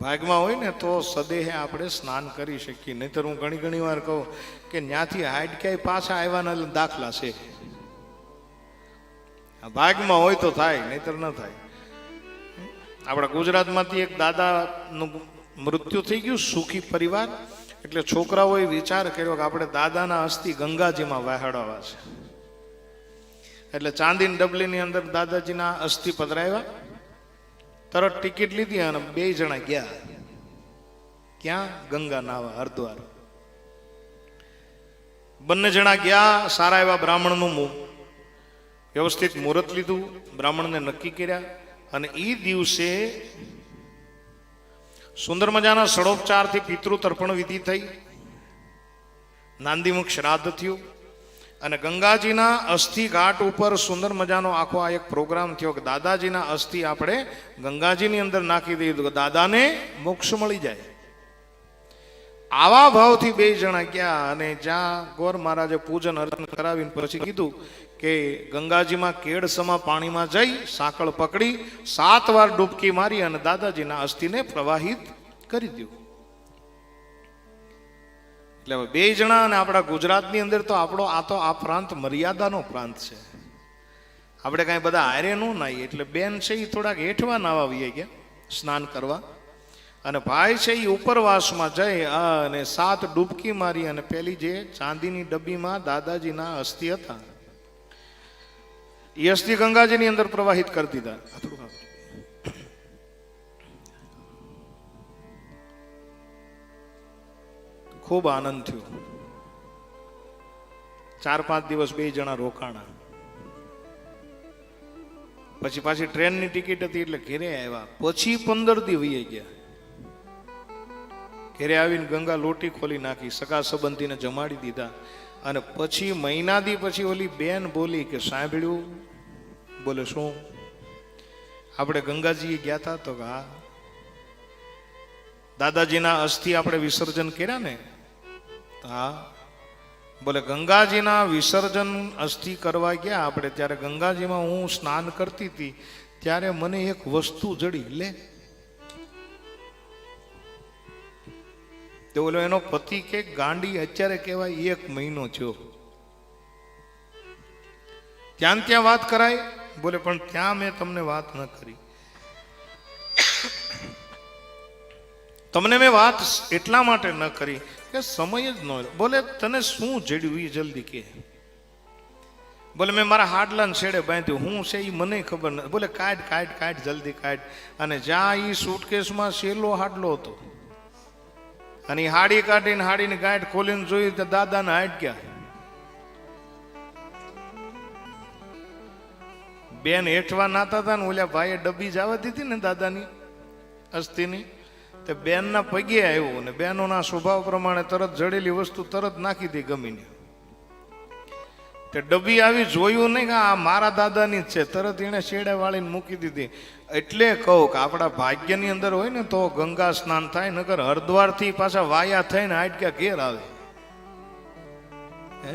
ભાગમાં હોય ને તો સદેહે આપણે સ્નાન કરી શકીએ. નહીતર હું ઘણી વાર કહું કે ત્યાંથી હાઈટ ક્યાંય પાછા આવ્યાના દાખલા છે. ભાગમાં હોય તો થાય, નહીતર ન થાય. આપણા ગુજરાતમાંથી એક દાદાનું મૃત્યુ થઈ ગયું, સુખી પરિવાર. એટલે છોકરાઓએ વિચાર કર્યો કે આપણે દાદાના અસ્થિ ગંગાજીમાં વહાડવા છે. એટલે ચાંદીની ડબલીની અંદર દાદાજીના અસ્થિ પધરાવ્યા. તરત ટિકિટ લીધી અને 2 જણા ગયા. ક્યાં? ગંગા નાવા, હરિદ્વાર. બંને જણા ગયા. સારા એવા બ્રાહ્મણનું વ્યવસ્થિત મુહૂર્ત લીધું, બ્રાહ્મણને નક્કી કર્યા. અને એ દિવસે સુંદર મજાના ષડોપચારથી પિતૃ તર્પણ વિધિ થઈ, નાંદીમુખ શ્રાદ્ધ થયું. અને ગંગાજીના અસ્થિ ઘાટ ઉપર સુંદર મજાનો આખો આ એક પ્રોગ્રામ થયો કે દાદાજીના અસ્થિ આપણે ગંગાજીની અંદર નાખી દઈએ તો દાદાને મોક્ષ મળી જાય. આવા ભાવથી 2 જણા ગયા. અને જ્યાં ગોર મહારાજે પૂજન અર્ચન કરાવીને પછી કીધું કે ગંગાજીમાં કેડસમા પાણીમાં જઈ સાંકળ પકડી 7 વાર ડૂબકી મારી અને દાદાજીના અસ્થિને પ્રવાહિત કરી દો. એટલે 2 જણા. અને આપણા ગુજરાતની અંદર તો આ પ્રાંત મર્યાદાનો પ્રાંત છે. આપણે કાંઈ બધા હારે ન નાહીએ. એટલે બેન છે એ થોડાક હેઠવા નાવા આવી ગયા સ્નાન કરવા. અને ભાઈ છે એ ઉપરવાસમાં જઈ અને 7 ડૂબકી મારી અને પેલી જે ચાંદીની ડબ્બીમાં દાદાજીના અસ્થિ હતા એ અસ્થિ ગંગાજીની અંદર પ્રવાહિત કરી દીધા. ખૂબ આનંદ થયો. 4-5 દિવસ 2 જણા રોકાણા. પછી પાછી ટ્રેનની ટિકિટ હતી એટલે ઘેરે આવ્યા. પછી 15 દી વહી ગયા. ઘેરે આવીને ગંગા લોટી ખોલી નાખી, સગા સંબંધીને જમાડી દીધા. અને પછી મહિનાથી પછી ઓલી બેન બોલી કે સાંભળ્યું? બોલે શું? આપણે ગંગાજી ગયા હતા? તો હા. દાદાજીના અસ્થિ આપણે વિસર્જન કર્યા ને? હા. બોલે ગંગાજીના વિસર્જન અસ્થિ કરવા ગયા આપણે, ત્યારે ગંગાજીમાં હું સ્નાન કરતી હતી ત્યારે મને એક વસ્તુ જડી. લે, તો બોલો એનો પતિ કે ગાંડી અત્યારે કહેવાય 1 મહિનો થયો. ત્યાં વાત કરાય? બોલે પણ ત્યાં મેં તમને વાત ન કરી. તમને મેં વાત એટલા માટે ન કરી કે સમય જ ન. બોલે તને શું જડ્યું એ જલ્દી કે. બોલે મેં મારા હાડલાને છેડે બાંધ્યું. હું છે એ મને ખબર નથી. બોલે કાઢ જલ્દી કાઢ. અને જ્યાં એ સુટકેસમાં છેલ્લો હાડલો હતો અને એ હાડી કાઢીને હાડીની ગાંઠ ખોલીને જોયું તો દાદાને હાડ ગયા. બેન હેઠવા નાતા હતા ને ઓલા ભાઈએ ડબ્બી જવા દીધી ને દાદાની અસ્થિની, તે બેનના પગે આવ્યો ને બેનોના સ્વભાવ પ્રમાણે તરત જડેલી વસ્તુ તરત નાખી દી ગમીને. તે ડબ્બી આવી જોયું નહીં કે આ મારા દાદાની જ છે, તરત એને શેડે વાળીને મૂકી દીધી. એટલે કહું કે આપણા ભાગ્યની અંદર હોય ને તો ગંગા સ્નાન થાય, નકર હરિદ્વારથી પાછા વાયા થઈને હાડક્યા ઘેર આવે. હે